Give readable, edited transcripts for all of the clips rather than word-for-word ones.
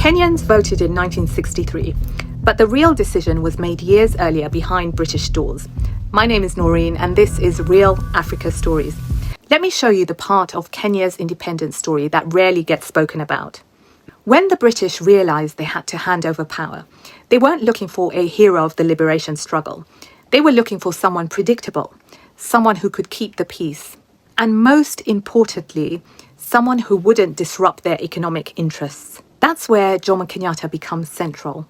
Kenyans voted in 1963, but the real decision was made years earlier behind British doors. My name is Noreen, and this is Real Africa Stories. Let me show you the part of Kenya's independence story that rarely gets spoken about. When the British realised they had to hand over power, they weren't looking for a hero of the liberation struggle. They were looking for someone predictable, someone who could keep the peace, and most importantly, someone who wouldn't disrupt their economic interests. That's where Jomo Kenyatta becomes central.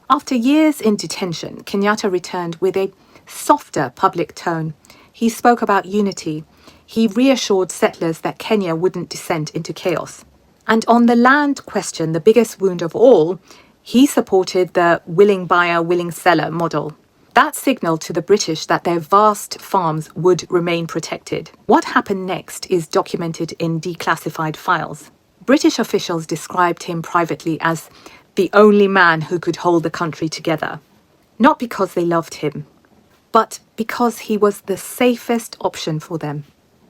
After years in detention, Kenyatta returned with a softer public tone. He spoke about unity. He reassured settlers that Kenya wouldn't descend into chaos. And on the land question, the biggest wound of all, he supported the willing buyer, willing seller model. That signaled to the British that their vast farms would remain protected. What happened next is documented in declassified files. British officials described him privately as the only man who could hold the country together. Not because they loved him, but because he was the safest option for them.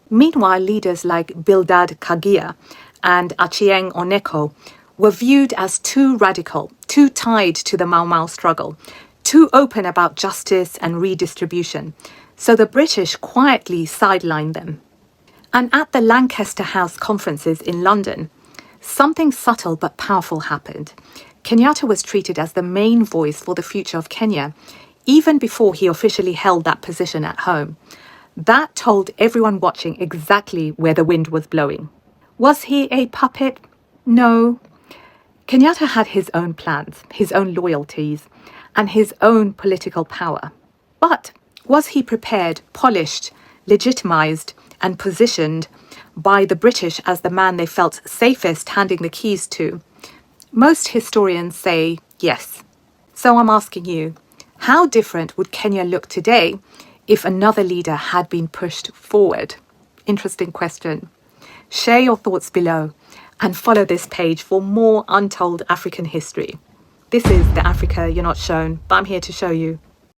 Meanwhile, leaders like Bildad, Kaggia and Achieng, Oneko were viewed as too radical, too tied to the Mau Mau struggle, too open about justice and redistribution. So the British quietly sidelined them. And at the Lancaster House conferences in London, something subtle but powerful happened. Kenyatta was treated as the main voice for the future of Kenya, even before he officially held that position at home. That told everyone watching exactly where the wind was blowing. Was he a puppet? No. Kenyatta had his own plans, his own loyalties, and his own political power. But was he prepared, polished, legitimised, and positioned by the British as the man they felt safest handing the keys to? Most historians say yes. So I'm asking you, how different would Kenya look today if another leader had been pushed forward? Interesting question. Share your thoughts below and follow this page for more untold African history. This is the Africa You're Not Shown, but I'm here to show you.